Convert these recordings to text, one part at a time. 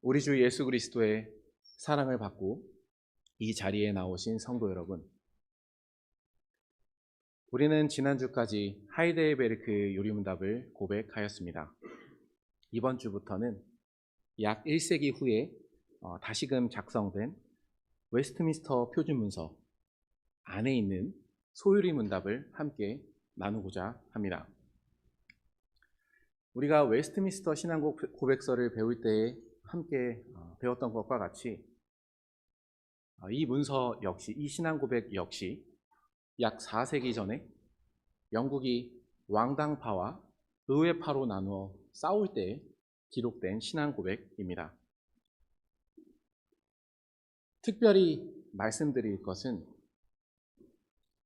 우리 주 예수 그리스도의 사랑을 받고 이 자리에 나오신 성도 여러분, 우리는 지난주까지 하이델베르크 요리문답을 고백하였습니다. 이번 주부터는 약 1세기 후에 다시금 작성된 웨스트민스터 표준문서 안에 있는 소요리문답을 함께 나누고자 합니다. 우리가 웨스트민스터 신앙 고백서를 배울 때에 함께 배웠던 것과 같이 이 문서 역시, 이 신앙 고백 역시 약 4세기 전에 영국이 왕당파와 의회파로 나누어 싸울 때 기록된 신앙 고백입니다. 특별히 말씀드릴 것은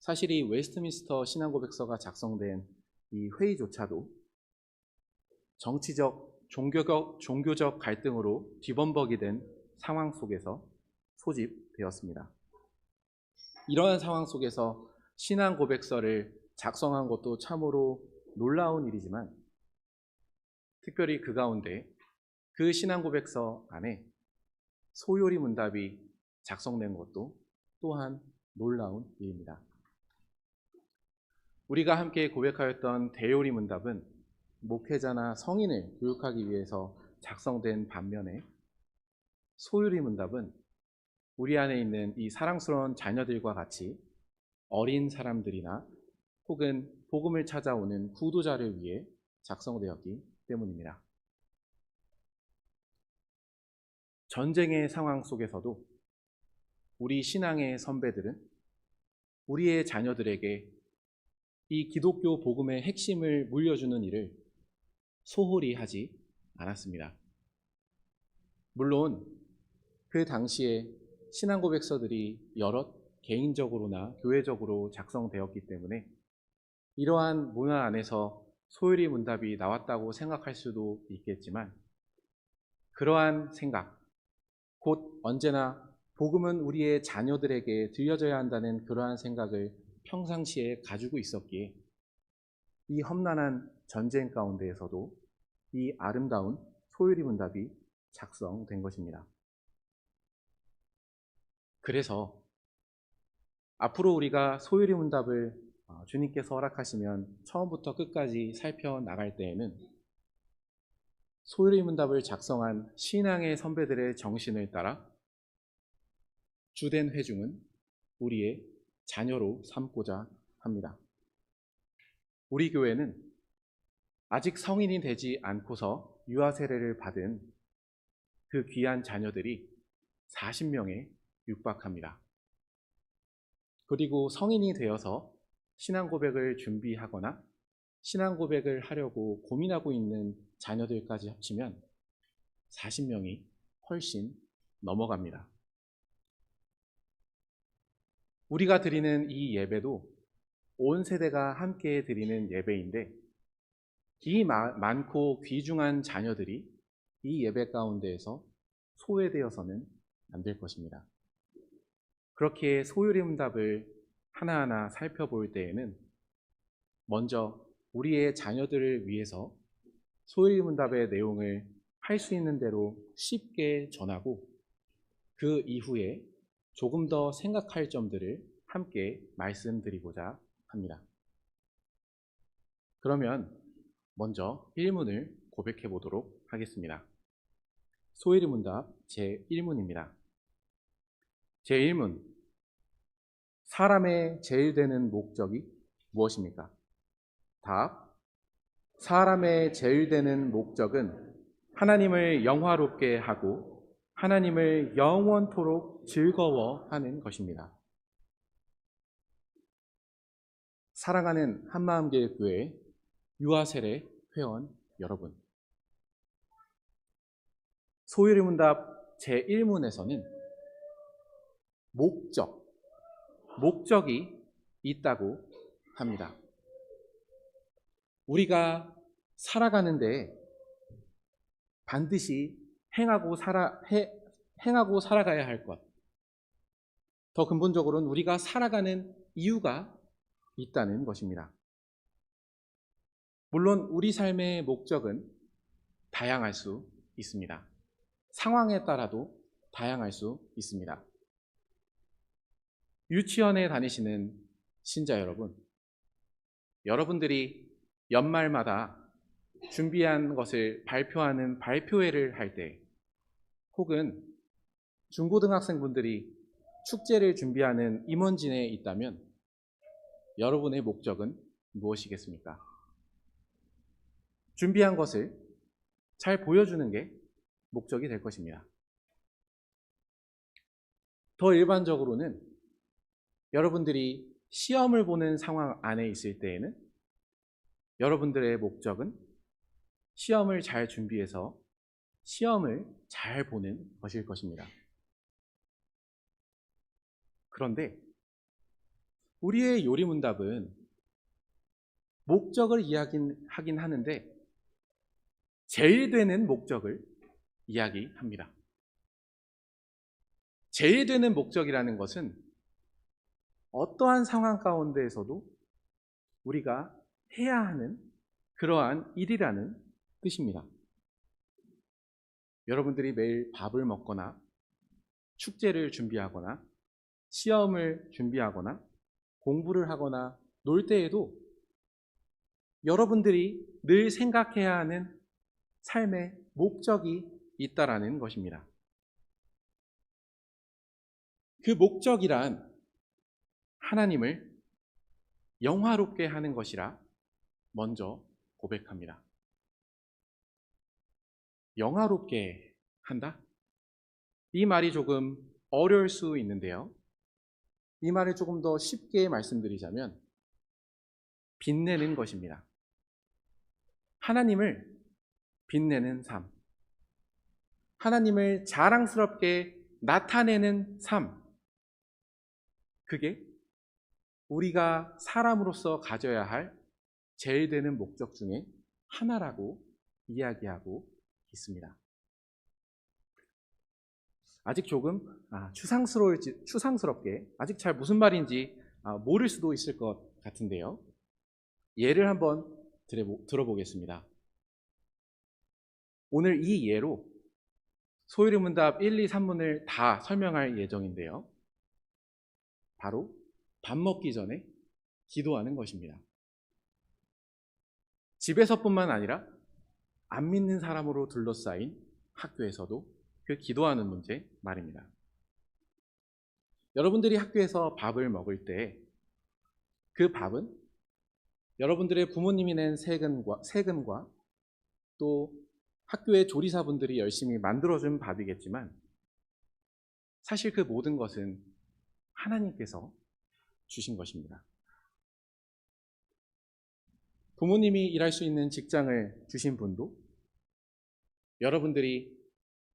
사실 이 웨스트민스터 신앙 고백서가 작성된 이 회의조차도 정치적, 종교적 갈등으로 뒤범벅이 된 상황 속에서 소집되었습니다. 이러한 상황 속에서 신앙 고백서를 작성한 것도 참으로 놀라운 일이지만, 특별히 그 가운데 그 신앙 고백서 안에 소요리 문답이 작성된 것도 또한 놀라운 일입니다. 우리가 함께 고백하였던 대요리 문답은 목회자나 성인을 교육하기 위해서 작성된 반면에, 소요리 문답은 우리 안에 있는 이 사랑스러운 자녀들과 같이 어린 사람들이나 혹은 복음을 찾아오는 구도자를 위해 작성되었기 때문입니다. 전쟁의 상황 속에서도 우리 신앙의 선배들은 우리의 자녀들에게 이 기독교 복음의 핵심을 물려주는 일을 소홀히 하지 않았습니다. 물론 그 당시에 신앙 고백서들이 여럿 개인적으로나 교회적으로 작성되었기 때문에 이러한 문화 안에서 소요리 문답이 나왔다고 생각할 수도 있겠지만, 그러한 생각, 곧 언제나 복음은 우리의 자녀들에게 들려져야 한다는 그러한 생각을 평상시에 가지고 있었기에 이 험난한 전쟁 가운데에서도 이 아름다운 소요리 문답이 작성된 것입니다. 그래서 앞으로 우리가 소요리 문답을 주님께서 허락하시면 처음부터 끝까지 살펴나갈 때에는 소요리 문답을 작성한 신앙의 선배들의 정신을 따라 주된 회중은 우리의 자녀로 삼고자 합니다. 우리 교회는 아직 성인이 되지 않고서 유아 세례를 받은 그 귀한 자녀들이 40명에 육박합니다. 그리고 성인이 되어서 신앙 고백을 준비하거나 신앙 고백을 하려고 고민하고 있는 자녀들까지 합치면 40명이 훨씬 넘어갑니다. 우리가 드리는 이 예배도 온 세대가 함께 드리는 예배인데, 이 많고 귀중한 자녀들이 이 예배 가운데에서 소외되어서는 안 될 것입니다. 그렇게 소요리 문답을 하나하나 살펴볼 때에는 먼저 우리의 자녀들을 위해서 소요리 문답의 내용을 할 수 있는 대로 쉽게 전하고, 그 이후에 조금 더 생각할 점들을 함께 말씀드리고자 합니다. 그러면 먼저 1문을 고백해 보도록 하겠습니다. 소요리 문답 제1문입니다. 제1문, 사람의 제일 되는 목적이 무엇입니까? 답, 사람의 제일 되는 목적은 하나님을 영화롭게 하고 하나님을 영원토록 즐거워하는 것입니다. 사랑하는 한마음교회 유아세례 회원 여러분, 소요리 문답 제1문에서는 목적이 있다고 합니다. 우리가 살아가는데 반드시 행하고 살아가야 할 것, 더 근본적으로는 우리가 살아가는 이유가 있다는 것입니다. 물론 우리 삶의 목적은 다양할 수 있습니다. 상황에 따라도 다양할 수 있습니다. 유치원에 다니시는 신자 여러분, 여러분들이 연말마다 준비한 것을 발표하는 발표회를 할 때, 혹은 중고등학생분들이 축제를 준비하는 임원진에 있다면 여러분의 목적은 무엇이겠습니까? 준비한 것을 잘 보여주는 게 목적이 될 것입니다. 더 일반적으로는 여러분들이 시험을 보는 상황 안에 있을 때에는 여러분들의 목적은 시험을 잘 준비해서 시험을 잘 보는 것일 것입니다. 그런데 우리의 요리문답은 목적을 이야기하긴 하는데 제일 되는 목적을 이야기합니다. 제일 되는 목적이라는 것은 어떠한 상황 가운데에서도 우리가 해야 하는 그러한 일이라는 뜻입니다. 여러분들이 매일 밥을 먹거나 축제를 준비하거나 시험을 준비하거나 공부를 하거나 놀 때에도 여러분들이 늘 생각해야 하는 삶의 목적이 있다라는 것입니다. 그 목적이란 하나님을 영화롭게 하는 것이라 먼저 고백합니다. 영화롭게 한다? 이 말이 조금 어려울 수 있는데요. 이 말을 조금 더 쉽게 말씀드리자면 빛내는 것입니다. 하나님을 빛내는 삶, 하나님을 자랑스럽게 나타내는 삶, 그게 우리가 사람으로서 가져야 할 제일 되는 목적 중에 하나라고 이야기하고 있습니다. 아직 조금 추상스럽게 아직 잘 무슨 말인지 모를 수도 있을 것 같은데요. 예를 한번 들어보겠습니다. 오늘 이 예로 소요리문답 1, 2, 3문을 다 설명할 예정인데요. 바로 밥 먹기 전에 기도하는 것입니다. 집에서뿐만 아니라 안 믿는 사람으로 둘러싸인 학교에서도 그 기도하는 문제 말입니다. 여러분들이 학교에서 밥을 먹을 때 그 밥은 여러분들의 부모님이 낸 세금과 또 학교의 조리사분들이 열심히 만들어준 밥이겠지만 사실 그 모든 것은 하나님께서 주신 것입니다. 부모님이 일할 수 있는 직장을 주신 분도 여러분들이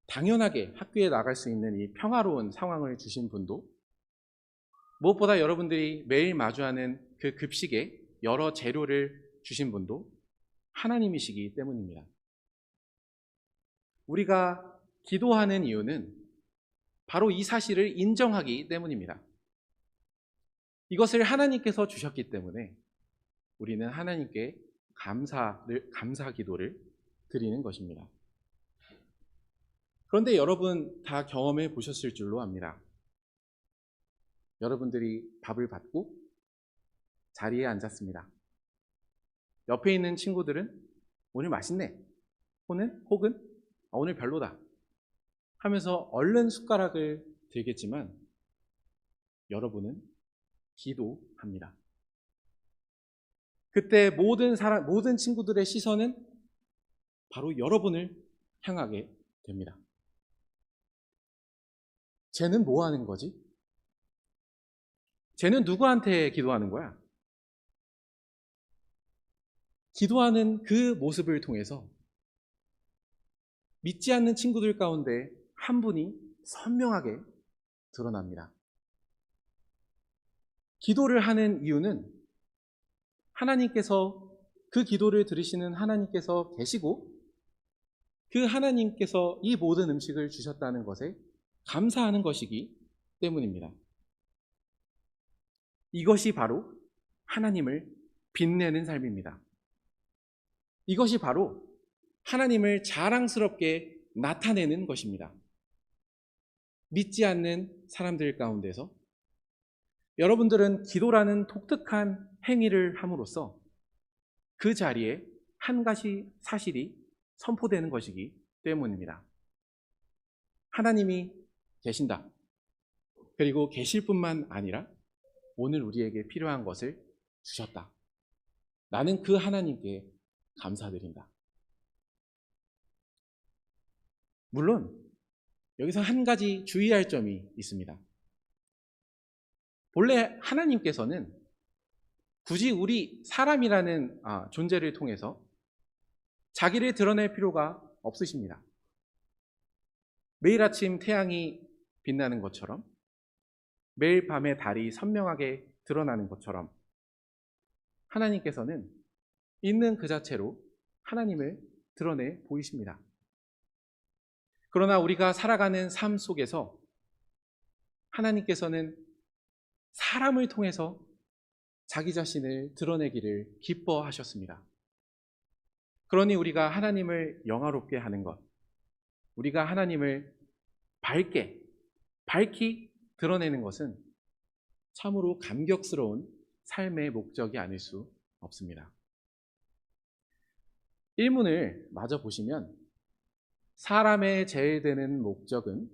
당연하게 학교에 나갈 수 있는 이 평화로운 상황을 주신 분도 무엇보다 여러분들이 매일 마주하는 그 급식에 여러 재료를 주신 분도 하나님이시기 때문입니다. 우리가 기도하는 이유는 바로 이 사실을 인정하기 때문입니다. 이것을 하나님께서 주셨기 때문에 우리는 하나님께 감사 기도를 드리는 것입니다. 그런데 여러분 다 경험해 보셨을 줄로 압니다. 여러분들이 밥을 받고 자리에 앉았습니다. 옆에 있는 친구들은 오늘 맛있네, 혹은 오늘 별로다 하면서 얼른 숟가락을 들겠지만 여러분은 기도합니다. 그때 모든 친구들의 시선은 바로 여러분을 향하게 됩니다. 쟤는 뭐 하는 거지? 쟤는 누구한테 기도하는 거야? 기도하는 그 모습을 통해서 믿지 않는 친구들 가운데 한 분이 선명하게 드러납니다. 기도를 하는 이유는 하나님께서 그 기도를 들으시는 하나님께서 계시고 그 하나님께서 이 모든 음식을 주셨다는 것에 감사하는 것이기 때문입니다. 이것이 바로 하나님을 빛내는 삶입니다. 이것이 바로 하나님을 자랑스럽게 나타내는 것입니다. 믿지 않는 사람들 가운데서 여러분들은 기도라는 독특한 행위를 함으로써 그 자리에 한 가지 사실이 선포되는 것이기 때문입니다. 하나님이 계신다. 그리고 계실 뿐만 아니라 오늘 우리에게 필요한 것을 주셨다. 나는 그 하나님께 감사드린다. 물론 여기서 한 가지 주의할 점이 있습니다. 본래 하나님께서는 굳이 우리 사람이라는 존재를 통해서 자기를 드러낼 필요가 없으십니다. 매일 아침 태양이 빛나는 것처럼, 매일 밤에 달이 선명하게 드러나는 것처럼 하나님께서는 있는 그 자체로 하나님을 드러내 보이십니다. 그러나 우리가 살아가는 삶 속에서 하나님께서는 사람을 통해서 자기 자신을 드러내기를 기뻐하셨습니다. 그러니 우리가 하나님을 영화롭게 하는 것, 우리가 하나님을 밝히 드러내는 것은 참으로 감격스러운 삶의 목적이 아닐 수 없습니다. 1문을 마저 보시면 사람의 제일되는 목적은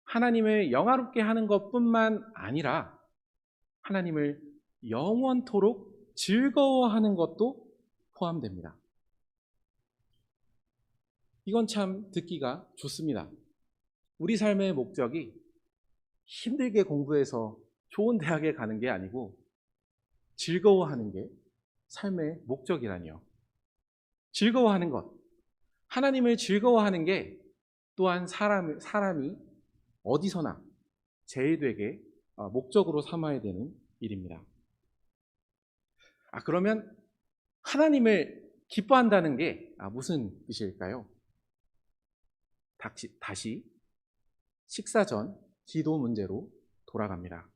하나님을 영화롭게 하는 것뿐만 아니라 하나님을 영원토록 즐거워하는 것도 포함됩니다. 이건 참 듣기가 좋습니다. 우리 삶의 목적이 힘들게 공부해서 좋은 대학에 가는 게 아니고 즐거워하는 게 삶의 목적이라니요. 즐거워하는 것, 하나님을 즐거워하는 게 또한 사람이 어디서나 제일 되게 목적으로 삼아야 되는 일입니다. 그러면 하나님을 기뻐한다는 게 무슨 뜻일까요? 다시 식사 전 기도 문제로 돌아갑니다.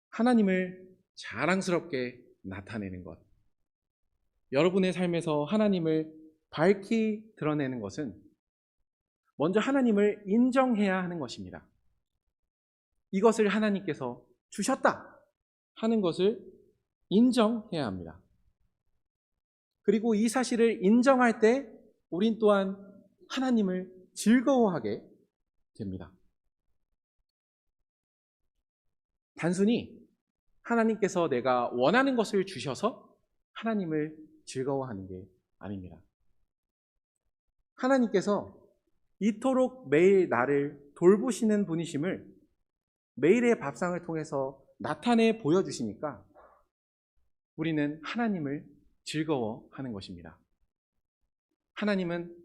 하나님을 자랑스럽게 나타내는 것, 여러분의 삶에서 하나님을 밝히 드러내는 것은 먼저 하나님을 인정해야 하는 것입니다. 이것을 하나님께서 주셨다 하는 것을 인정해야 합니다. 그리고 이 사실을 인정할 때 우린 또한 하나님을 즐거워하게 됩니다. 단순히 하나님께서 내가 원하는 것을 주셔서 하나님을 즐거워하는 게 아닙니다. 하나님께서 이토록 매일 나를 돌보시는 분이심을 매일의 밥상을 통해서 나타내 보여주시니까 우리는 하나님을 즐거워하는 것입니다. 하나님은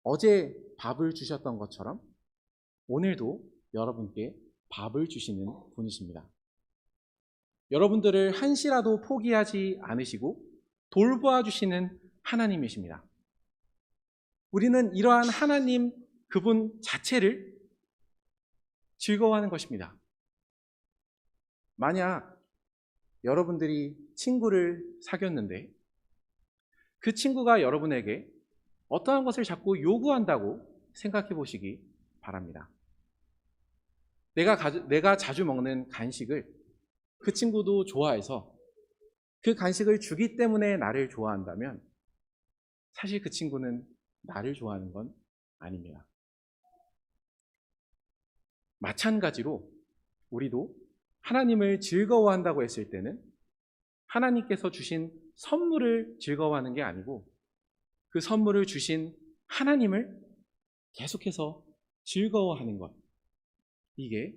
어제 밥을 주셨던 것처럼 오늘도 여러분께 밥을 주시는 분이십니다. 여러분들을 한시라도 포기하지 않으시고 돌보아 주시는 하나님이십니다. 우리는 이러한 하나님 그분 자체를 즐거워하는 것입니다. 만약 여러분들이 친구를 사귀었는데 그 친구가 여러분에게 어떠한 것을 자꾸 요구한다고 생각해 보시기 바랍니다. 내가 자주 먹는 간식을 그 친구도 좋아해서 그 간식을 주기 때문에 나를 좋아한다면 사실 그 친구는 나를 좋아하는 건 아닙니다. 마찬가지로 우리도 하나님을 즐거워한다고 했을 때는 하나님께서 주신 선물을 즐거워하는 게 아니고 그 선물을 주신 하나님을 계속해서 즐거워하는 것, 이게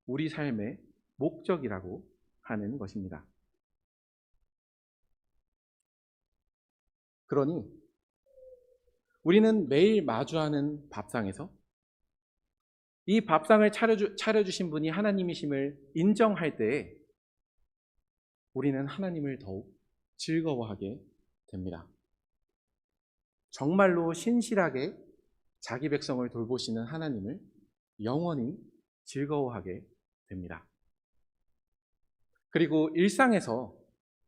우리 삶의 목적이라고 하는 것입니다. 그러니 우리는 매일 마주하는 밥상에서 이 밥상을 차려주신 분이 하나님이심을 인정할 때에 우리는 하나님을 더욱 즐거워하게 됩니다. 정말로 신실하게 자기 백성을 돌보시는 하나님을 영원히 즐거워하게 됩니다. 그리고 일상에서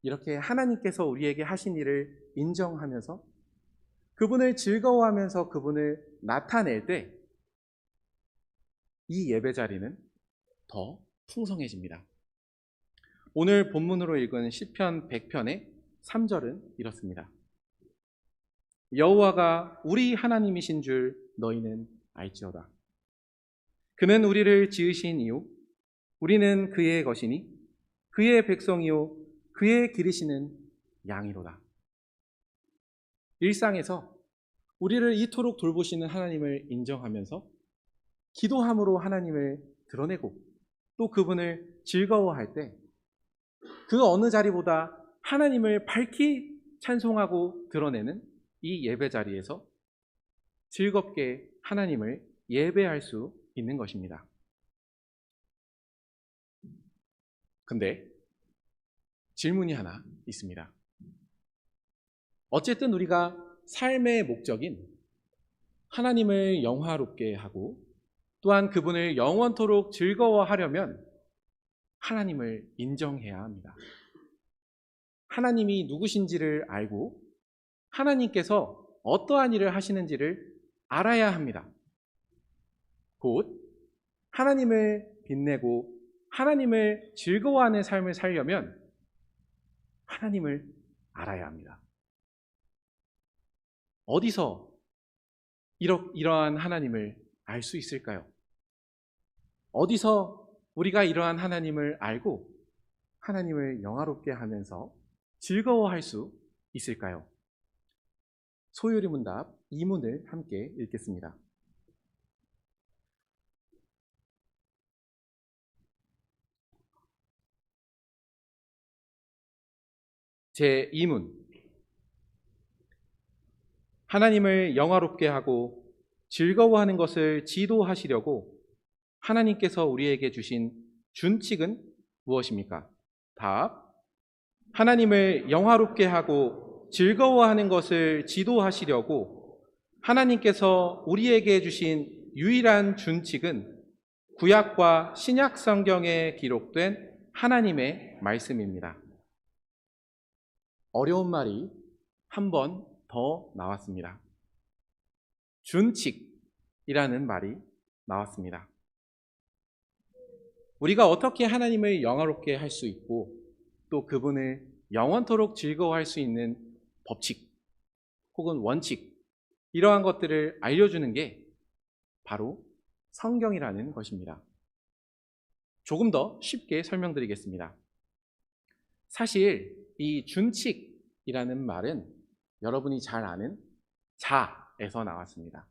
이렇게 하나님께서 우리에게 하신 일을 인정하면서 그분을 즐거워하면서 그분을 나타낼 때 이 예배 자리는 더 풍성해집니다. 오늘 본문으로 읽은 시편 100편의 3절은 이렇습니다. 여호와가 우리 하나님이신 줄 너희는 알지어다. 그는 우리를 지으신 이요 우리는 그의 것이니 그의 백성이요 그의 기르시는 양이로다. 일상에서 우리를 이토록 돌보시는 하나님을 인정하면서 기도함으로 하나님을 드러내고 또 그분을 즐거워할 때 그 어느 자리보다 하나님을 밝히 찬송하고 드러내는 이 예배 자리에서 즐겁게 하나님을 예배할 수 있는 것입니다. 근데 질문이 하나 있습니다. 어쨌든 우리가 삶의 목적인 하나님을 영화롭게 하고 또한 그분을 영원토록 즐거워하려면 하나님을 인정해야 합니다. 하나님이 누구신지를 알고 하나님께서 어떠한 일을 하시는지를 알아야 합니다. 곧 하나님을 빛내고 하나님을 즐거워하는 삶을 살려면 하나님을 알아야 합니다. 어디서 이러한 하나님을 알 수 있을까요? 어디서 우리가 이러한 하나님을 알고 하나님을 영화롭게 하면서 즐거워할 수 있을까요? 소요리 문답 2문을 함께 읽겠습니다. 제2문 하나님을 영화롭게 하고 즐거워하는 것을 지도하시려고 하나님께서 우리에게 주신 준칙은 무엇입니까? 답. 하나님을 영화롭게 하고 즐거워하는 것을 지도하시려고 하나님께서 우리에게 주신 유일한 준칙은 구약과 신약 성경에 기록된 하나님의 말씀입니다. 어려운 말이 한 번 더 나왔습니다. 준칙이라는 말이 나왔습니다. 우리가 어떻게 하나님을 영화롭게 할 수 있고 또 그분을 영원토록 즐거워할 수 있는 법칙 혹은 원칙 이러한 것들을 알려주는 게 바로 성경이라는 것입니다. 조금 더 쉽게 설명드리겠습니다. 사실 이 준칙이라는 말은 여러분이 잘 아는 자에서 나왔습니다.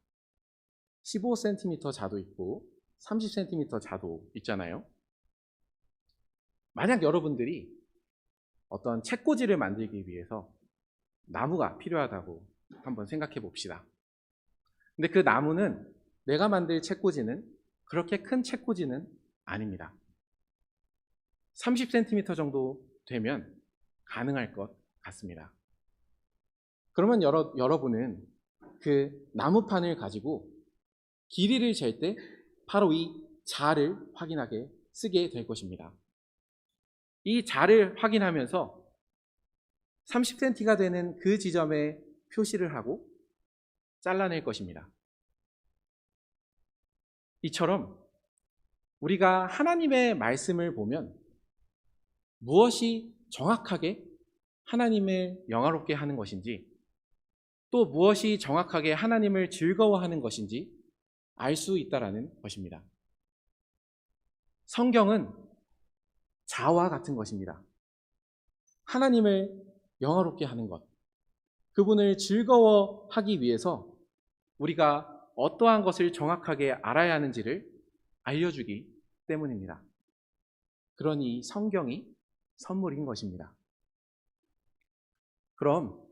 15cm 자도 있고 30cm 자도 있잖아요. 만약 여러분들이 어떤 책꽂이를 만들기 위해서 나무가 필요하다고 한번 생각해 봅시다. 근데 그 나무는 내가 만들 책꽂이는 그렇게 큰 책꽂이는 아닙니다. 30cm 정도 되면 가능할 것 같습니다. 그러면 여러분은 그 나무판을 가지고 길이를 잴 때 바로 이 자를 확인하게 쓰게 될 것입니다. 이 자를 확인하면서 30cm가 되는 그 지점에 표시를 하고 잘라낼 것입니다. 이처럼 우리가 하나님의 말씀을 보면 무엇이 정확하게 하나님을 영화롭게 하는 것인지 또 무엇이 정확하게 하나님을 즐거워하는 것인지 알 수 있다는 것입니다. 성경은 자와 같은 것입니다. 하나님을 영화롭게 하는 것, 그분을 즐거워하기 위해서 우리가 어떠한 것을 정확하게 알아야 하는지를 알려주기 때문입니다. 그러니 성경이 선물인 것입니다. 그럼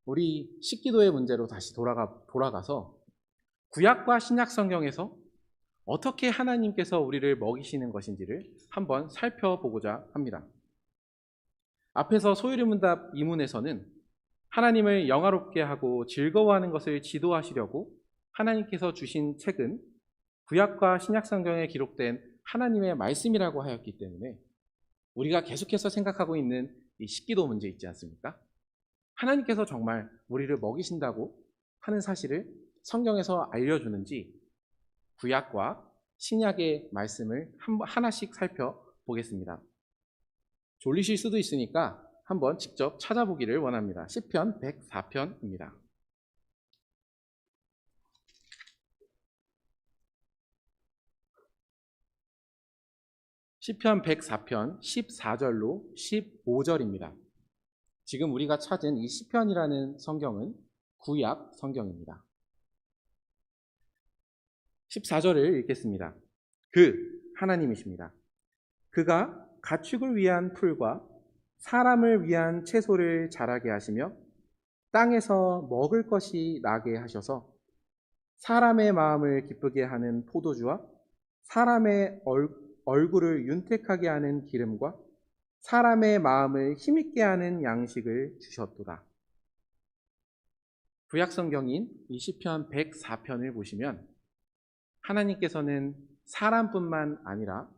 우리 식기도의 문제로 다시 돌아가서 구약과 신약 성경에서 어떻게 하나님께서 우리를 먹이시는 것인지를 한번 살펴보고자 합니다. 앞에서 소유리 문답 2문에서는 하나님을 영화롭게 하고 즐거워하는 것을 지도하시려고 하나님께서 주신 책은 구약과 신약 성경에 기록된 하나님의 말씀이라고 하였기 때문에 우리가 계속해서 생각하고 있는 이 식기도 문제 있지 않습니까? 하나님께서 정말 우리를 먹이신다고 하는 사실을 성경에서 알려주는지 구약과 신약의 말씀을 하나씩 살펴보겠습니다. 졸리실 수도 있으니까 한번 직접 찾아보기를 원합니다. 시편 104편입니다. 시편 104편 14절로 15절입니다. 지금 우리가 찾은 이 시편이라는 성경은 구약 성경입니다. 14절을 읽겠습니다. 하나님이십니다. 그가 가축을 위한 풀과 사람을 위한 채소를 자라게 하시며 땅에서 먹을 것이 나게 하셔서 사람의 마음을 기쁘게 하는 포도주와 사람의 얼굴을 윤택하게 하는 기름과 사람의 마음을 힘있게 하는 양식을 주셨도다. 구약성경인 이 시편 104편을 보시면 하나님께서는 사람뿐만 아니라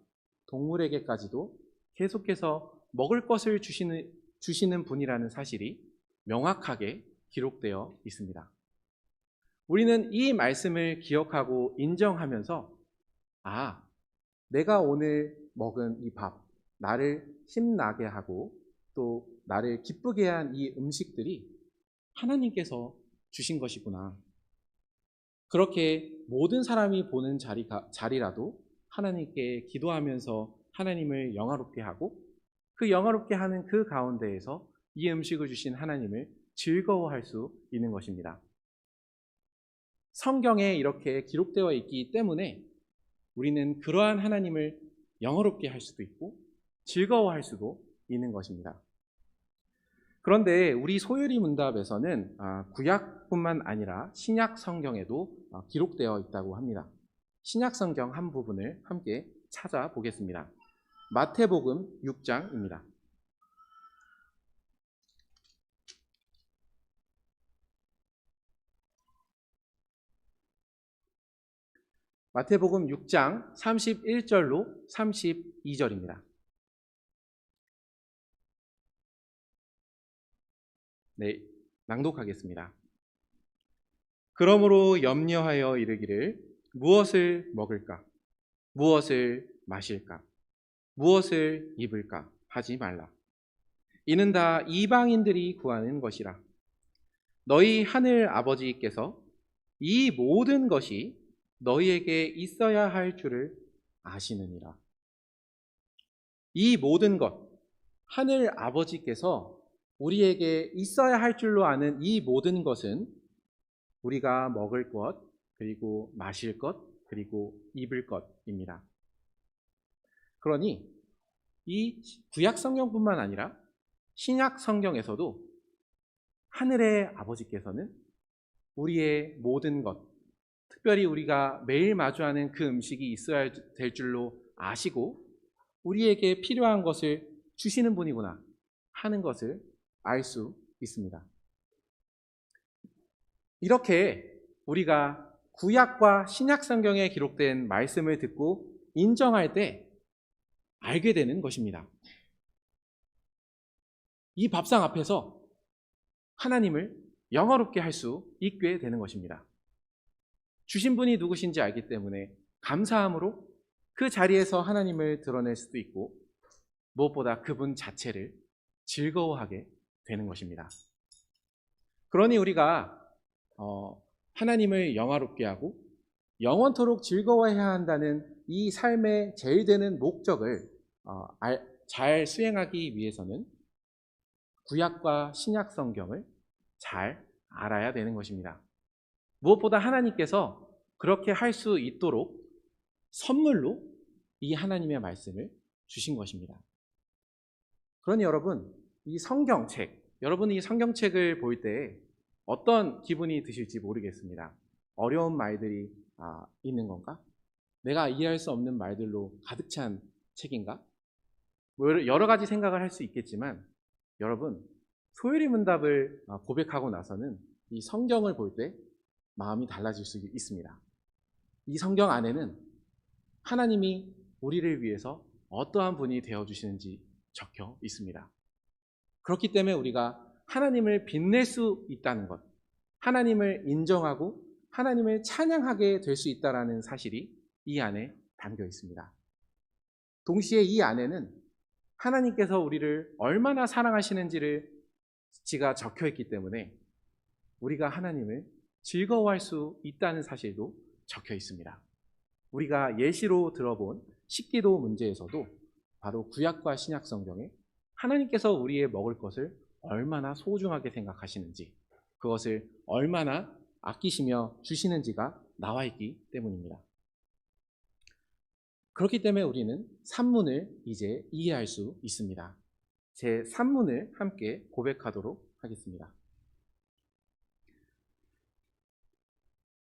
동물에게까지도 계속해서 먹을 것을 주시는 분이라는 사실이 명확하게 기록되어 있습니다. 우리는 이 말씀을 기억하고 인정하면서 내가 오늘 먹은 이 밥, 나를 힘나게 하고 또 나를 기쁘게 한 이 음식들이 하나님께서 주신 것이구나. 그렇게 모든 사람이 보는 자리라도 하나님께 기도하면서 하나님을 영화롭게 하고 그 영화롭게 하는 그 가운데에서 이 음식을 주신 하나님을 즐거워할 수 있는 것입니다. 성경에 이렇게 기록되어 있기 때문에 우리는 그러한 하나님을 영화롭게 할 수도 있고 즐거워할 수도 있는 것입니다. 그런데 우리 소요리 문답에서는 구약뿐만 아니라 신약 성경에도 기록되어 있다고 합니다. 신약 성경 한 부분을 함께 찾아보겠습니다. 마태복음 6장입니다. 마태복음 6장 31절로 32절입니다. 네, 낭독하겠습니다. 그러므로 염려하여 이르기를 무엇을 먹을까? 무엇을 마실까? 무엇을 입을까? 하지 말라. 이는 다 이방인들이 구하는 것이라. 너희 하늘 아버지께서 이 모든 것이 너희에게 있어야 할 줄을 아시느니라. 이 모든 것, 하늘 아버지께서 우리에게 있어야 할 줄로 아는 이 모든 것은 우리가 먹을 것, 그리고 마실 것, 그리고 입을 것입니다. 그러니 이 구약 성경뿐만 아니라 신약 성경에서도 하늘의 아버지께서는 우리의 모든 것, 특별히 우리가 매일 마주하는 그 음식이 있어야 될 줄로 아시고 우리에게 필요한 것을 주시는 분이구나 하는 것을 알 수 있습니다. 이렇게 우리가 구약과 신약 성경에 기록된 말씀을 듣고 인정할 때 알게 되는 것입니다. 이 밥상 앞에서 하나님을 영화롭게 할 수 있게 되는 것입니다. 주신 분이 누구신지 알기 때문에 감사함으로 그 자리에서 하나님을 드러낼 수도 있고 무엇보다 그분 자체를 즐거워하게 되는 것입니다. 그러니 우리가 하나님을 영화롭게 하고 영원토록 즐거워해야 한다는 이 삶의 제일 되는 목적을 잘 수행하기 위해서는 구약과 신약 성경을 잘 알아야 되는 것입니다. 무엇보다 하나님께서 그렇게 할 수 있도록 선물로 이 하나님의 말씀을 주신 것입니다. 그러니 여러분, 여러분이 이 성경책을 볼 때 어떤 기분이 드실지 모르겠습니다. 어려운 말들이 있는 건가? 내가 이해할 수 없는 말들로 가득 찬 책인가? 여러 가지 생각을 할 수 있겠지만 여러분, 소요리 문답을 고백하고 나서는 이 성경을 볼 때 마음이 달라질 수 있습니다. 이 성경 안에는 하나님이 우리를 위해서 어떠한 분이 되어주시는지 적혀 있습니다. 그렇기 때문에 우리가 하나님을 빛낼 수 있다는 것, 하나님을 인정하고 하나님을 찬양하게 될 수 있다는 사실이 이 안에 담겨 있습니다. 동시에 이 안에는 하나님께서 우리를 얼마나 사랑하시는지가 적혀 있기 때문에 우리가 하나님을 즐거워할 수 있다는 사실도 적혀 있습니다. 우리가 예시로 들어본 식기도 문제에서도 바로 구약과 신약 성경에 하나님께서 우리의 먹을 것을 얼마나 소중하게 생각하시는지, 그것을 얼마나 아끼시며 주시는지가 나와 있기 때문입니다. 그렇기 때문에 우리는 산문을 이제 이해할 수 있습니다. 제 산문을 함께 고백하도록 하겠습니다.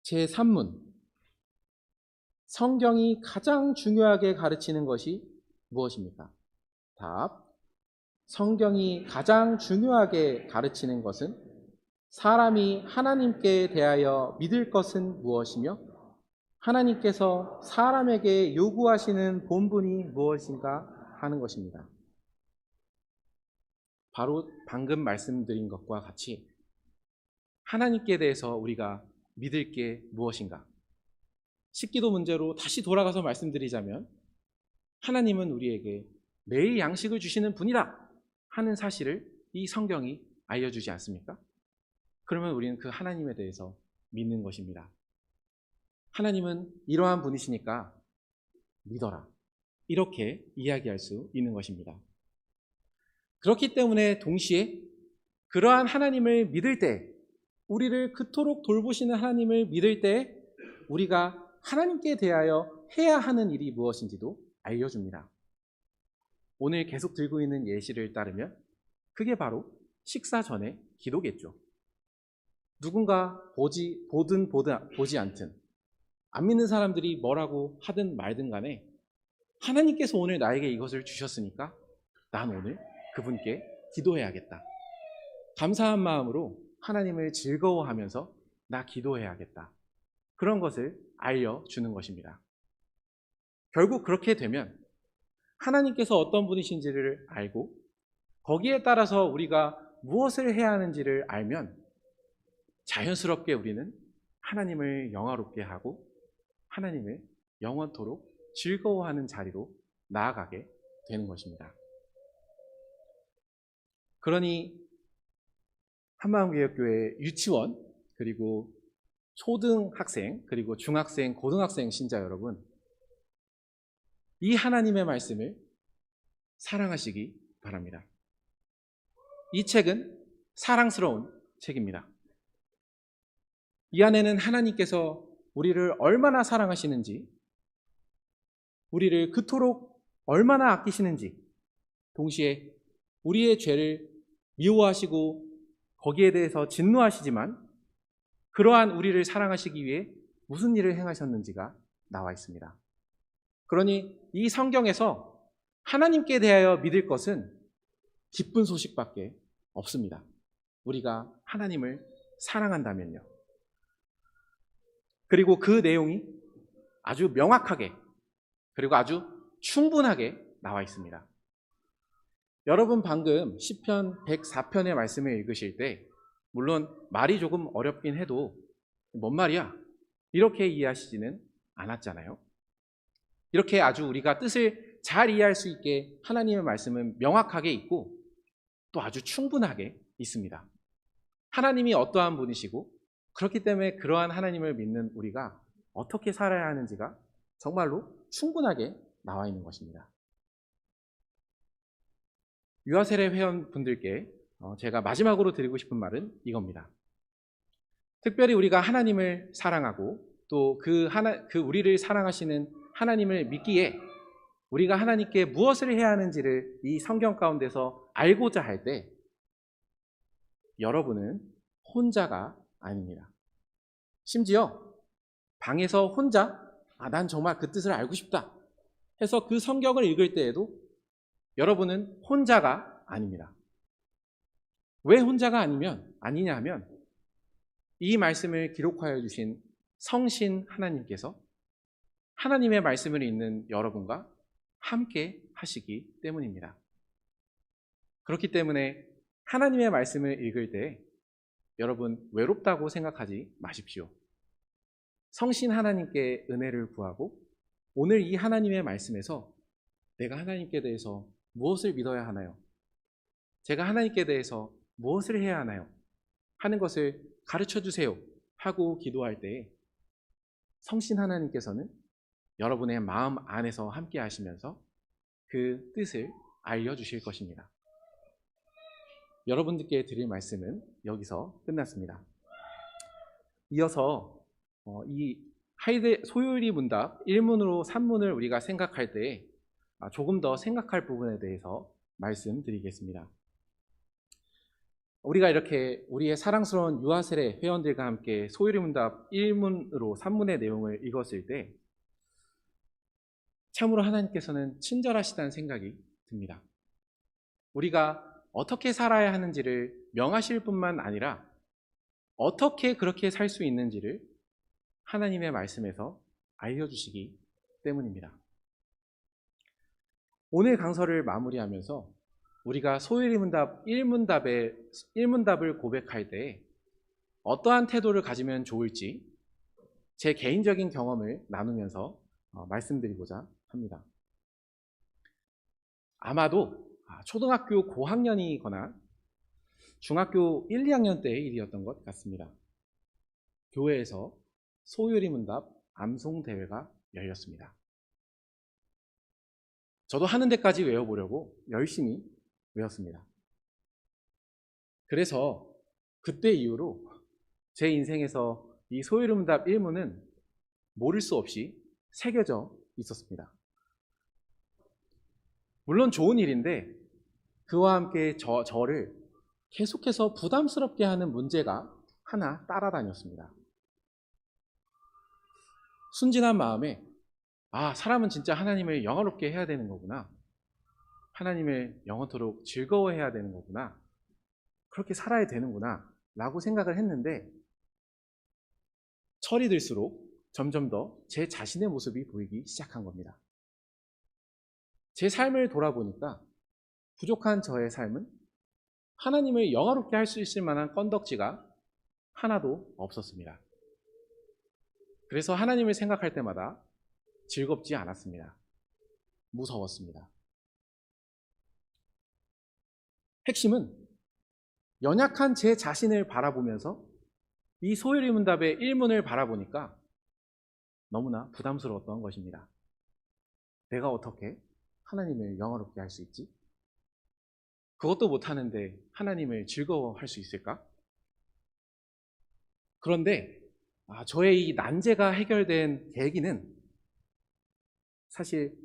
제 산문, 성경이 가장 중요하게 가르치는 것이 무엇입니까? 답, 성경이 가장 중요하게 가르치는 것은 사람이 하나님께 대하여 믿을 것은 무엇이며 하나님께서 사람에게 요구하시는 본분이 무엇인가 하는 것입니다. 바로 방금 말씀드린 것과 같이 하나님께 대해서 우리가 믿을 게 무엇인가? 식기도 문제로 다시 돌아가서 말씀드리자면 하나님은 우리에게 매일 양식을 주시는 분이다 하는 사실을 이 성경이 알려주지 않습니까? 그러면 우리는 그 하나님에 대해서 믿는 것입니다. 하나님은 이러한 분이시니까 믿어라, 이렇게 이야기할 수 있는 것입니다. 그렇기 때문에 동시에 그러한 하나님을 믿을 때, 우리를 그토록 돌보시는 하나님을 믿을 때 우리가 하나님께 대하여 해야 하는 일이 무엇인지도 알려줍니다. 오늘 계속 들고 있는 예시를 따르면 그게 바로 식사 전에 기도겠죠. 누군가 보든 보지 않든 안 믿는 사람들이 뭐라고 하든 말든 간에 하나님께서 오늘 나에게 이것을 주셨으니까 난 오늘 그분께 기도해야겠다. 감사한 마음으로 하나님을 즐거워하면서 나 기도해야겠다. 그런 것을 알려주는 것입니다. 결국 그렇게 되면 하나님께서 어떤 분이신지를 알고 거기에 따라서 우리가 무엇을 해야 하는지를 알면 자연스럽게 우리는 하나님을 영화롭게 하고 하나님을 영원토록 즐거워하는 자리로 나아가게 되는 것입니다. 그러니 한마음교회의 유치원, 그리고 초등학생, 그리고 중학생, 고등학생 신자 여러분, 이 하나님의 말씀을 사랑하시기 바랍니다. 이 책은 사랑스러운 책입니다. 이 안에는 하나님께서 우리를 얼마나 사랑하시는지, 우리를 그토록 얼마나 아끼시는지, 동시에 우리의 죄를 미워하시고 거기에 대해서 진노하시지만 그러한 우리를 사랑하시기 위해 무슨 일을 행하셨는지가 나와 있습니다. 그러니 이 성경에서 하나님께 대하여 믿을 것은 기쁜 소식밖에 없습니다. 우리가 하나님을 사랑한다면요. 그리고 그 내용이 아주 명확하게, 그리고 아주 충분하게 나와 있습니다. 여러분 방금 시편 104편의 말씀을 읽으실 때 물론 말이 조금 어렵긴 해도 뭔 말이야? 이렇게 이해하시지는 않았잖아요. 이렇게 아주 우리가 뜻을 잘 이해할 수 있게 하나님의 말씀은 명확하게 있고 또 아주 충분하게 있습니다. 하나님이 어떠한 분이시고 그렇기 때문에 그러한 하나님을 믿는 우리가 어떻게 살아야 하는지가 정말로 충분하게 나와 있는 것입니다. 유아세례 회원분들께 제가 마지막으로 드리고 싶은 말은 이겁니다. 특별히 우리가 하나님을 사랑하고 또 그 우리를 사랑하시는 하나님을 믿기에 우리가 하나님께 무엇을 해야 하는지를 이 성경 가운데서 알고자 할 때 여러분은 혼자가 아닙니다. 심지어 방에서 혼자 난 정말 그 뜻을 알고 싶다 해서 그 성경을 읽을 때에도 여러분은 혼자가 아닙니다. 왜 혼자가 아니냐 하면 이 말씀을 기록하여 주신 성신 하나님께서 하나님의 말씀을 읽는 여러분과 함께 하시기 때문입니다. 그렇기 때문에 하나님의 말씀을 읽을 때 여러분 외롭다고 생각하지 마십시오. 성신 하나님께 은혜를 구하고 오늘 이 하나님의 말씀에서 내가 하나님께 대해서 무엇을 믿어야 하나요? 제가 하나님께 대해서 무엇을 해야 하나요? 하는 것을 가르쳐 주세요 하고 기도할 때 성신 하나님께서는 여러분의 마음 안에서 함께 하시면서 그 뜻을 알려주실 것입니다. 여러분들께 드릴 말씀은 여기서 끝났습니다. 이어서 이 소요리 문답 1문으로 3문을 우리가 생각할 때 조금 더 생각할 부분에 대해서 말씀드리겠습니다. 우리가 이렇게 우리의 사랑스러운 유아세례 회원들과 함께 소요리 문답 1문으로 3문의 내용을 읽었을 때 참으로 하나님께서는 친절하시다는 생각이 듭니다. 우리가 어떻게 살아야 하는지를 명하실 뿐만 아니라 어떻게 그렇게 살 수 있는지를 하나님의 말씀에서 알려주시기 때문입니다. 오늘 강서를 마무리하면서 우리가 소요리 문답 1문답을 고백할 때 어떠한 태도를 가지면 좋을지 제 개인적인 경험을 나누면서 말씀드리고자 합니다. 아마도 초등학교 고학년이거나 중학교 1, 2학년 때의 일이었던 것 같습니다. 교회에서 소요리 문답 암송 대회가 열렸습니다. 저도 하는 데까지 외워보려고 열심히 외웠습니다. 그래서 그때 이후로 제 인생에서 이 소요리 문답 1문은 모를 수 없이 새겨져 있었습니다. 물론 좋은 일인데 그와 함께 저를 계속해서 부담스럽게 하는 문제가 하나 따라다녔습니다. 순진한 마음에 사람은 진짜 하나님을 영화롭게 해야 되는 거구나. 하나님을 영원토록 즐거워해야 되는 거구나. 그렇게 살아야 되는구나 라고 생각을 했는데 철이 들수록 점점 더 제 자신의 모습이 보이기 시작한 겁니다. 제 삶을 돌아보니까 부족한 저의 삶은 하나님을 영화롭게 할 수 있을 만한 건덕지가 하나도 없었습니다. 그래서 하나님을 생각할 때마다 즐겁지 않았습니다. 무서웠습니다. 핵심은 연약한 제 자신을 바라보면서 이 소요리 문답의 1문을 바라보니까 너무나 부담스러웠던 것입니다. 내가 어떻게 하나님을 영화롭게 할 수 있지? 그것도 못하는데 하나님을 즐거워할 수 있을까? 그런데 저의 이 난제가 해결된 계기는 사실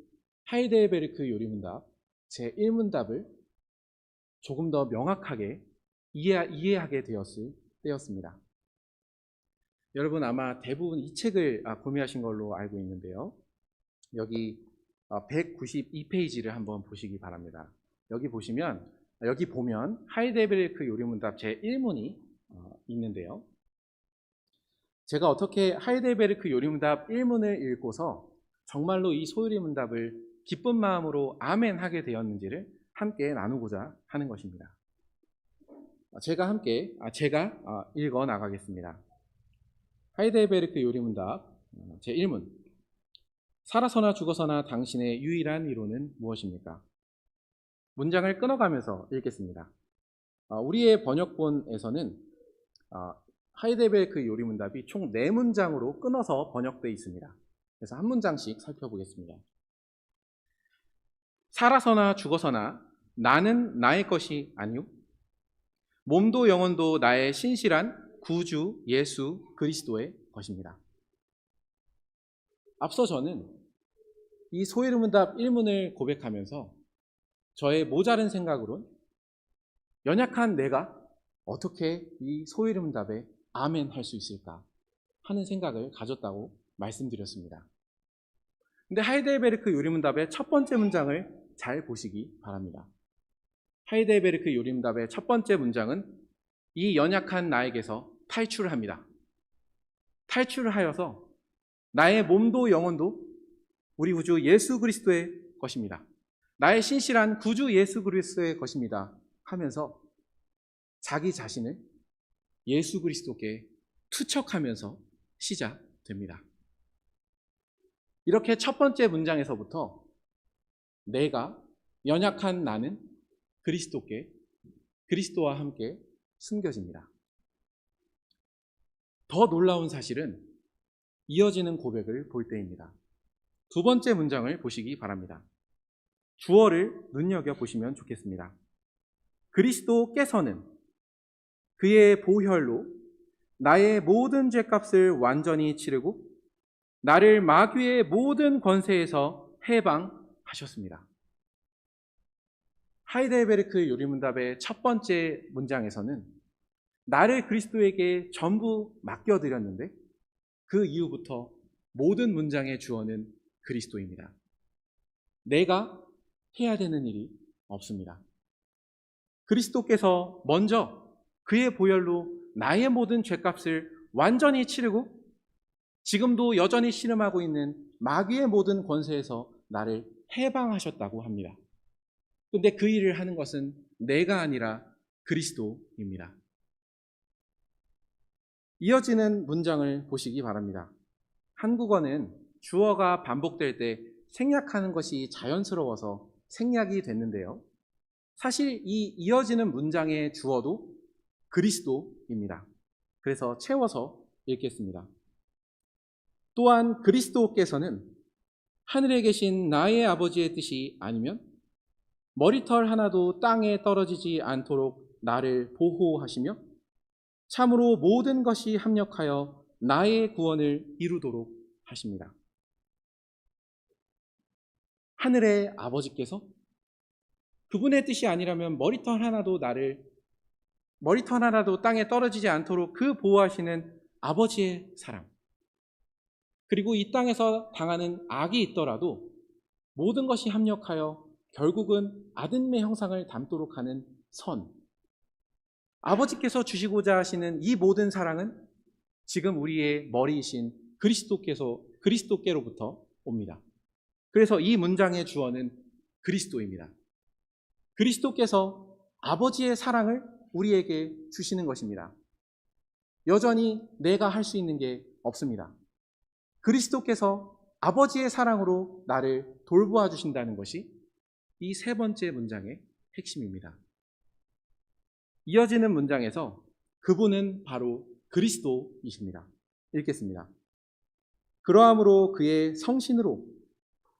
하이델베르크 요리문답 제 1문답을 조금 더 명확하게 이해하게 되었을 때였습니다. 여러분 아마 대부분 이 책을 구매하신 걸로 알고 있는데요. 여기 192페이지를 한번 보시기 바랍니다. 여기 보면 하이델베르크 요리문답 제 1문이 있는데요. 제가 어떻게 하이델베르크 요리문답 1문을 읽고서 정말로 이 소요리 문답을 기쁜 마음으로 아멘 하게 되었는지를 함께 나누고자 하는 것입니다. 제가 읽어 나가겠습니다. 하이델베르크 요리문답 제 1문. 살아서나 죽어서나 당신의 유일한 위로는 무엇입니까? 문장을 끊어가면서 읽겠습니다. 우리의 번역본에서는 하이델베르크 요리문답이 총 4문장으로 끊어서 번역되어 있습니다. 그래서 한 문장씩 살펴보겠습니다. 살아서나 죽어서나 나는 나의 것이 아니요 몸도 영혼도 나의 신실한 구주 예수 그리스도의 것입니다. 앞서 저는 이 소요리 문답 1문을 고백하면서 저의 모자른 생각으론 연약한 내가 어떻게 이 소요리 문답에 아멘 할 수 있을까 하는 생각을 가졌다고 말씀드렸습니다. 근데 하이델베르크 요리문답의 첫 번째 문장을 잘 보시기 바랍니다. 하이델베르크 요리문답의 첫 번째 문장은 이 연약한 나에게서 탈출을 합니다. 탈출을 하여서 나의 몸도 영혼도 우리 구주 예수 그리스도의 것입니다. 나의 신실한 구주 예수 그리스도의 것입니다 하면서 자기 자신을 예수 그리스도께 투척하면서 시작됩니다. 이렇게 첫 번째 문장에서부터 내가, 연약한 나는 그리스도와 함께 숨겨집니다. 더 놀라운 사실은 이어지는 고백을 볼 때입니다. 두 번째 문장을 보시기 바랍니다. 주어를 눈여겨보시면 좋겠습니다. 그리스도께서는 그의 보혈로 나의 모든 죄값을 완전히 치르고 나를 마귀의 모든 권세에서 해방하셨습니다. 하이델베르크 요리문답의 첫 번째 문장에서는 나를 그리스도에게 전부 맡겨드렸는데 그 이후부터 모든 문장의 주어는 그리스도입니다. 내가 해야 되는 일이 없습니다. 그리스도께서 먼저 그의 보혈로 나의 모든 죄값을 완전히 치르고 지금도 여전히 씨름하고 있는 마귀의 모든 권세에서 나를 해방하셨다고 합니다. 그런데 그 일을 하는 것은 내가 아니라 그리스도입니다. 이어지는 문장을 보시기 바랍니다. 한국어는 주어가 반복될 때 생략하는 것이 자연스러워서 생략이 됐는데요. 사실 이 이어지는 문장의 주어도 그리스도입니다. 그래서 채워서 읽겠습니다. 또한 그리스도께서는 하늘에 계신 나의 아버지의 뜻이 아니면 머리털 하나도 땅에 떨어지지 않도록 나를 보호하시며 참으로 모든 것이 합력하여 나의 구원을 이루도록 하십니다. 하늘의 아버지께서 그분의 뜻이 아니라면 머리털 하나도 땅에 떨어지지 않도록 그 보호하시는 아버지의 사랑, 그리고 이 땅에서 당하는 악이 있더라도 모든 것이 합력하여 결국은 아들의 형상을 담도록 하는 선, 아버지께서 주시고자 하시는 이 모든 사랑은 지금 우리의 머리이신 그리스도께로부터 옵니다. 그래서 이 문장의 주어는 그리스도입니다. 그리스도께서 아버지의 사랑을 우리에게 주시는 것입니다. 여전히 내가 할 수 있는 게 없습니다. 그리스도께서 아버지의 사랑으로 나를 돌보아 주신다는 것이 이 세 번째 문장의 핵심입니다. 이어지는 문장에서 그분은 바로 그리스도이십니다. 읽겠습니다. 그러함으로 그의 성신으로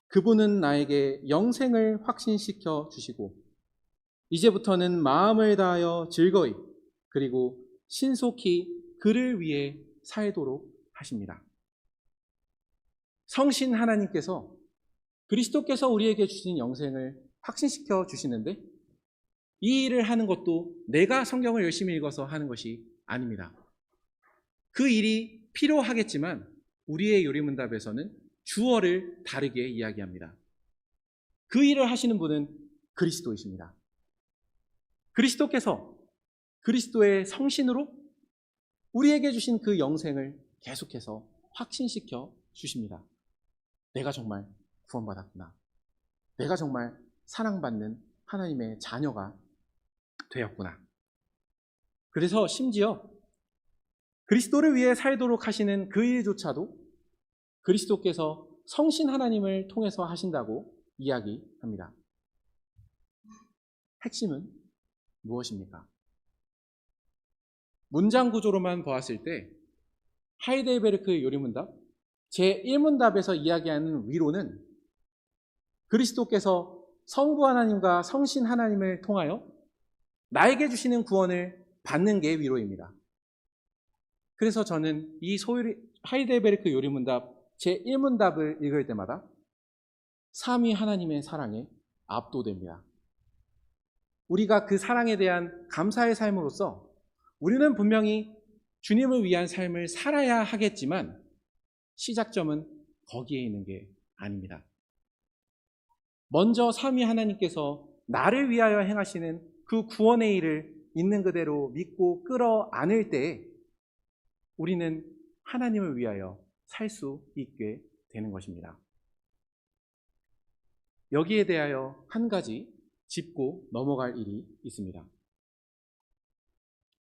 그분은 나에게 영생을 확신시켜 주시고 이제부터는 마음을 다하여 즐거이 그리고 신속히 그를 위해 살도록 하십니다. 성신 하나님께서 그리스도께서 우리에게 주신 영생을 확신시켜 주시는데 이 일을 하는 것도 내가 성경을 열심히 읽어서 하는 것이 아닙니다. 그 일이 필요하겠지만 우리의 요리문답에서는 주어를 다르게 이야기합니다. 그 일을 하시는 분은 그리스도이십니다. 그리스도께서 그리스도의 성신으로 우리에게 주신 그 영생을 계속해서 확신시켜 주십니다. 내가 정말 구원받았구나. 내가 정말 사랑받는 하나님의 자녀가 되었구나. 그래서 심지어 그리스도를 위해 살도록 하시는 그 일조차도 그리스도께서 성신 하나님을 통해서 하신다고 이야기합니다. 핵심은 무엇입니까? 문장 구조로만 보았을 때 하이델베르크 요리문답 제1문답에서 이야기하는 위로는 그리스도께서 성부 하나님과 성신 하나님을 통하여 나에게 주시는 구원을 받는 게 위로입니다. 그래서 저는 이 하이델베르크 요리문답 제1문답을 읽을 때마다 삼위 하나님의 사랑에 압도됩니다. 우리가 그 사랑에 대한 감사의 삶으로써 우리는 분명히 주님을 위한 삶을 살아야 하겠지만 시작점은 거기에 있는 게 아닙니다. 먼저 삼위 하나님께서 나를 위하여 행하시는 그 구원의 일을 있는 그대로 믿고 끌어안을 때 우리는 하나님을 위하여 살 수 있게 되는 것입니다. 여기에 대하여 한 가지 짚고 넘어갈 일이 있습니다.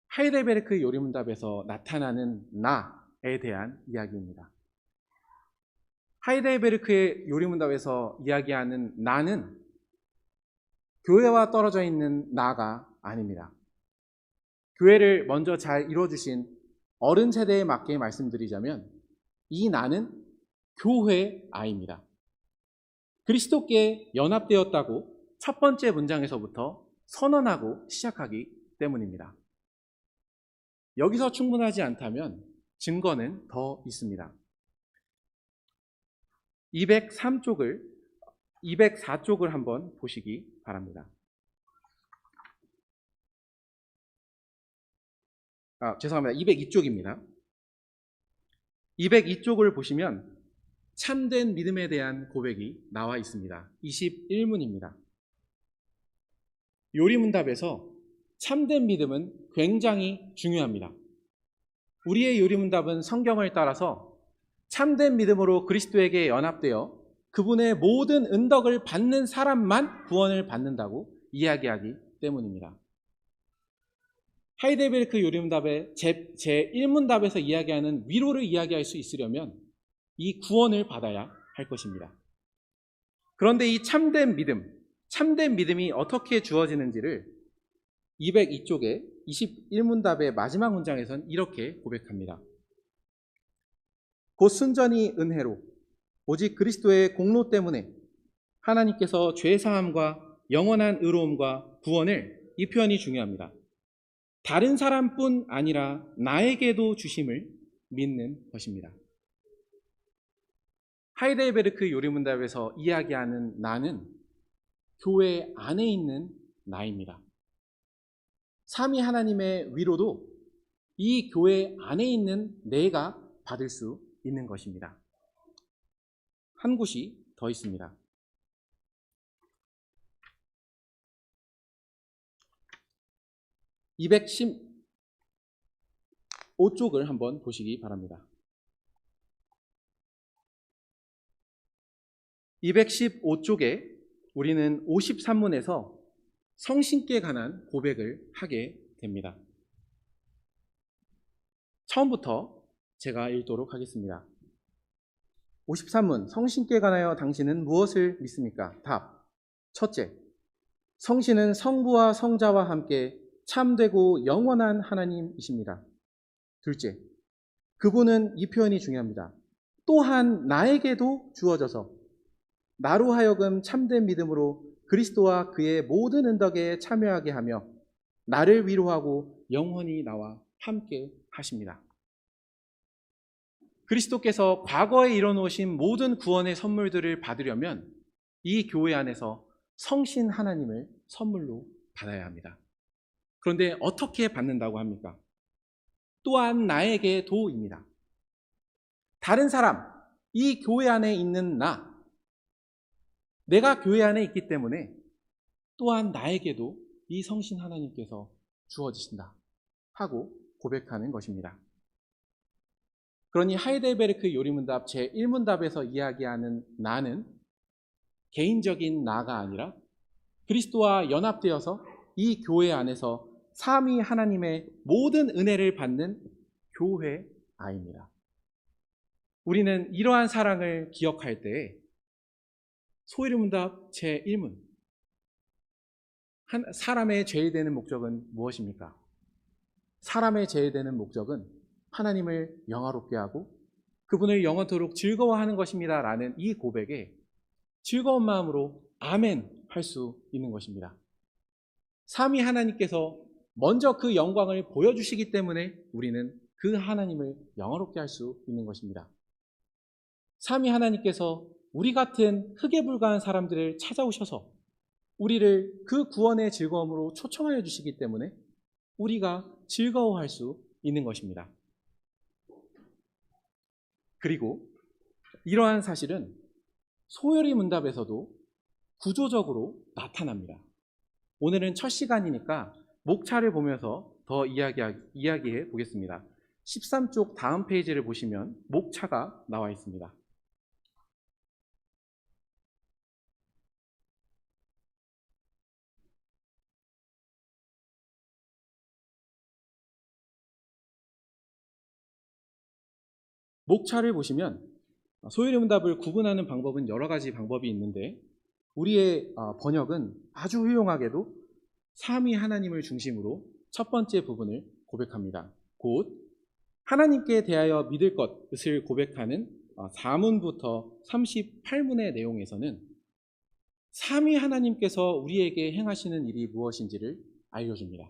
하이델베르크 요리문답에서 나타나는 나에 대한 이야기입니다. 하이델베르크의 요리문답에서 이야기하는 나는 교회와 떨어져 있는 나가 아닙니다. 교회를 먼저 잘 이뤄주신 어른 세대에 맞게 말씀드리자면 이 나는 교회 아이입니다. 그리스도께 연합되었다고 첫 번째 문장에서부터 선언하고 시작하기 때문입니다. 여기서 충분하지 않다면 증거는 더 있습니다. 204쪽을 한번 보시기 바랍니다. 죄송합니다. 202쪽입니다. 202쪽을 보시면 참된 믿음에 대한 고백이 나와 있습니다. 21문입니다. 요리문답에서 참된 믿음은 굉장히 중요합니다. 우리의 요리문답은 성경을 따라서 참된 믿음으로 그리스도에게 연합되어 그분의 모든 은덕을 받는 사람만 구원을 받는다고 이야기하기 때문입니다. 하이델베르크 요리문답의 제1문답에서 이야기하는 위로를 이야기할 수 있으려면 이 구원을 받아야 할 것입니다. 그런데 이 참된 믿음이 어떻게 주어지는지를 202쪽의 21문답의 마지막 문장에선 이렇게 고백합니다. 곧 순전히 은혜로 오직 그리스도의 공로 때문에 하나님께서 죄사함과 영원한 의로움과 구원을, 이 표현이 중요합니다, 다른 사람뿐 아니라 나에게도 주심을 믿는 것입니다. 하이델베르크 요리문답에서 이야기하는 나는 교회 안에 있는 나입니다. 삼위 하나님의 위로도 이 교회 안에 있는 내가 받을 수 있는 것입니다. 한 곳이 더 있습니다. 215쪽을 한번 보시기 바랍니다. 215쪽에 우리는 53문에서 성신께 관한 고백을 하게 됩니다. 처음부터 제가 읽도록 하겠습니다. 53문, 성신께 관하여 당신은 무엇을 믿습니까? 답. 첫째, 성신은 성부와 성자와 함께 참되고 영원한 하나님이십니다. 둘째, 그분은, 이 표현이 중요합니다, 또한 나에게도 주어져서 나로 하여금 참된 믿음으로 그리스도와 그의 모든 은덕에 참여하게 하며 나를 위로하고 영원히 나와 함께 하십니다. 그리스도께서 과거에 이뤄놓으신 모든 구원의 선물들을 받으려면 이 교회 안에서 성신 하나님을 선물로 받아야 합니다. 그런데 어떻게 받는다고 합니까? 또한 나에게도입니다. 다른 사람, 이 교회 안에 있는 내가 교회 안에 있기 때문에 또한 나에게도 이 성신 하나님께서 주어지신다 하고 고백하는 것입니다. 그러니 하이델베르크 요리문답 제1문답에서 이야기하는 나는 개인적인 나가 아니라 그리스도와 연합되어서 이 교회 안에서 삼위 하나님의 모든 은혜를 받는 교회 아입니다. 우리는 이러한 사랑을 기억할 때에 소요리문답 제1문, 사람의 제일되는 목적은 무엇입니까? 사람의 제일되는 목적은 하나님을 영화롭게 하고 그분을 영원토록 즐거워하는 것입니다 라는 이 고백에 즐거운 마음으로 아멘 할 수 있는 것입니다. 삼위 하나님께서 먼저 그 영광을 보여주시기 때문에 우리는 그 하나님을 영화롭게 할 수 있는 것입니다. 삼위 하나님께서 우리 같은 흙에 불과한 사람들을 찾아오셔서 우리를 그 구원의 즐거움으로 초청하여 주시기 때문에 우리가 즐거워할 수 있는 것입니다. 그리고 이러한 사실은 소요리 문답에서도 구조적으로 나타납니다. 오늘은 첫 시간이니까 목차를 보면서 더 이야기해 보겠습니다. 13쪽 다음 페이지를 보시면 목차가 나와 있습니다. 목차를 보시면 소요리문답을 구분하는 방법은 여러 가지 방법이 있는데 우리의 번역은 아주 훌륭하게도 삼위 하나님을 중심으로 첫 번째 부분을 고백합니다. 곧 하나님께 대하여 믿을 것을 고백하는 4문부터 38문의 내용에서는 삼위 하나님께서 우리에게 행하시는 일이 무엇인지를 알려줍니다.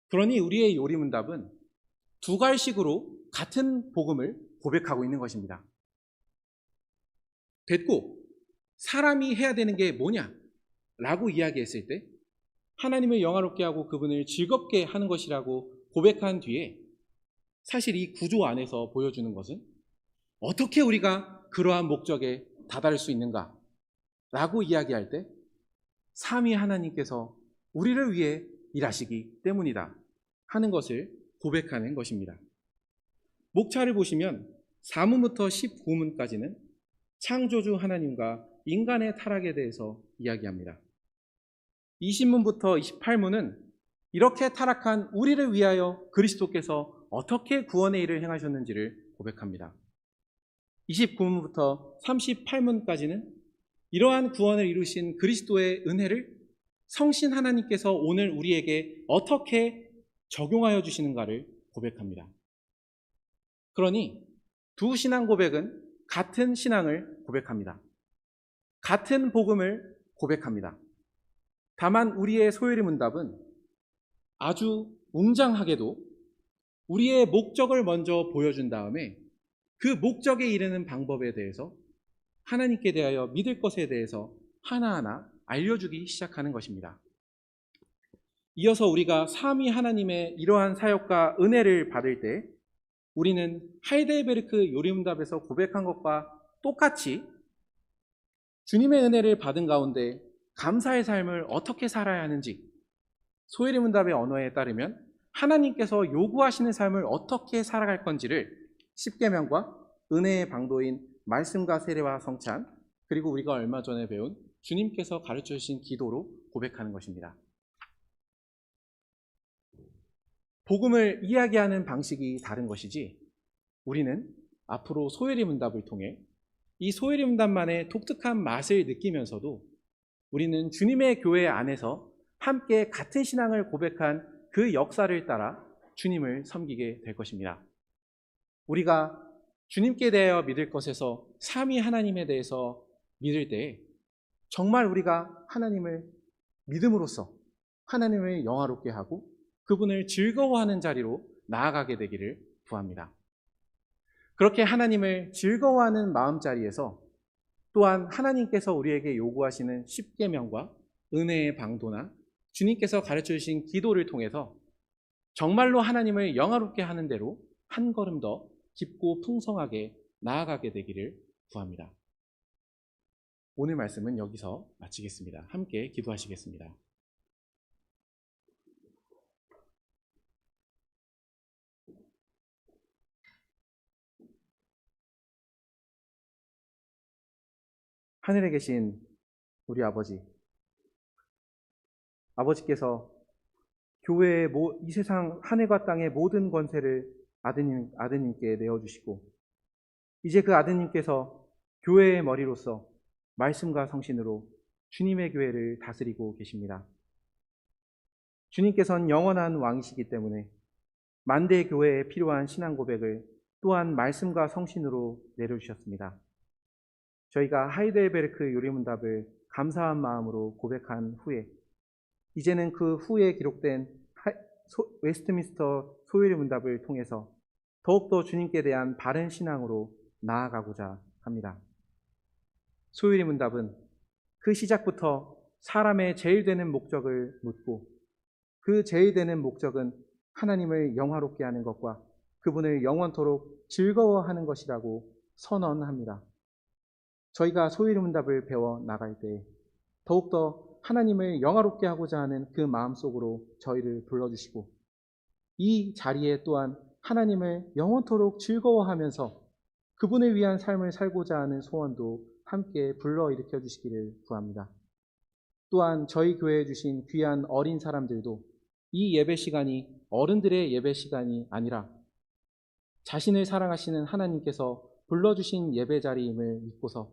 그러니 우리의 요리문답은 두 갈식으로 같은 복음을 고백하고 있는 것입니다. 됐고, 사람이 해야 되는 게 뭐냐? 라고 이야기했을 때 하나님을 영화롭게 하고 그분을 즐겁게 하는 것이라고 고백한 뒤에 사실 이 구조 안에서 보여주는 것은 어떻게 우리가 그러한 목적에 다다를 수 있는가? 라고 이야기할 때 삼위 하나님께서 우리를 위해 일하시기 때문이다 하는 것을 고백하는 것입니다. 목차를 보시면 4문부터 19문까지는 창조주 하나님과 인간의 타락에 대해서 이야기합니다. 20문부터 28문은 이렇게 타락한 우리를 위하여 그리스도께서 어떻게 구원의 일을 행하셨는지를 고백합니다. 29문부터 38문까지는 이러한 구원을 이루신 그리스도의 은혜를 성신 하나님께서 오늘 우리에게 어떻게 적용하여 주시는가를 고백합니다. 그러니 두 신앙 고백은 같은 신앙을 고백합니다. 같은 복음을 고백합니다. 다만 우리의 소요리 문답은 아주 웅장하게도 우리의 목적을 먼저 보여준 다음에 그 목적에 이르는 방법에 대해서 하나님께 대하여 믿을 것에 대해서 하나하나 알려주기 시작하는 것입니다. 이어서 우리가 삼위 하나님의 이러한 사역과 은혜를 받을 때 우리는 하이델베르크 요리문답에서 고백한 것과 똑같이 주님의 은혜를 받은 가운데 감사의 삶을 어떻게 살아야 하는지, 소요리문답의 언어에 따르면 하나님께서 요구하시는 삶을 어떻게 살아갈 건지를 십계명과 은혜의 방도인 말씀과 세례와 성찬, 그리고 우리가 얼마 전에 배운 주님께서 가르쳐 주신 기도로 고백하는 것입니다. 복음을 이야기하는 방식이 다른 것이지 우리는 앞으로 소요리문답을 통해 이 소요리문답만의 독특한 맛을 느끼면서도 우리는 주님의 교회 안에서 함께 같은 신앙을 고백한 그 역사를 따라 주님을 섬기게 될 것입니다. 우리가 주님께 대하여 믿을 것에서 삼위 하나님에 대해서 믿을 때 정말 우리가 하나님을 믿음으로써 하나님을 영화롭게 하고 그분을 즐거워하는 자리로 나아가게 되기를 구합니다. 그렇게 하나님을 즐거워하는 마음자리에서 또한 하나님께서 우리에게 요구하시는 십계명과 은혜의 방도나 주님께서 가르쳐 주신 기도를 통해서 정말로 하나님을 영화롭게 하는 대로 한 걸음 더 깊고 풍성하게 나아가게 되기를 구합니다. 오늘 말씀은 여기서 마치겠습니다. 함께 기도하시겠습니다. 하늘에 계신 우리 아버지께서 교회의 이 세상 하늘과 땅의 모든 권세를 아드님께 내어주시고 이제 그 아드님께서 교회의 머리로서 말씀과 성신으로 주님의 교회를 다스리고 계십니다. 주님께서는 영원한 왕이시기 때문에 만대 교회에 필요한 신앙 고백을 또한 말씀과 성신으로 내려주셨습니다. 저희가 하이델베르크 요리문답을 감사한 마음으로 고백한 후에 이제는 그 후에 기록된 웨스트민스터 소요리문답을 통해서 더욱더 주님께 대한 바른 신앙으로 나아가고자 합니다. 소요리문답은 그 시작부터 사람의 제일 되는 목적을 묻고 그 제일 되는 목적은 하나님을 영화롭게 하는 것과 그분을 영원토록 즐거워하는 것이라고 선언합니다. 저희가 소요리문답을 배워 나갈 때 더욱더 하나님을 영화롭게 하고자 하는 그 마음속으로 저희를 불러주시고 이 자리에 또한 하나님을 영원토록 즐거워하면서 그분을 위한 삶을 살고자 하는 소원도 함께 불러일으켜 주시기를 구합니다. 또한 저희 교회에 주신 귀한 어린 사람들도 이 예배 시간이 어른들의 예배 시간이 아니라 자신을 사랑하시는 하나님께서 불러주신 예배 자리임을 믿고서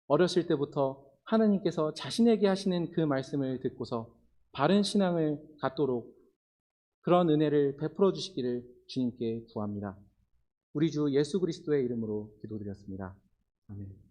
어렸을 때부터 하나님께서 자신에게 하시는 그 말씀을 듣고서 바른 신앙을 갖도록 그런 은혜를 베풀어 주시기를 주님께 구합니다. 우리 주 예수 그리스도의 이름으로 기도드렸습니다. 아멘.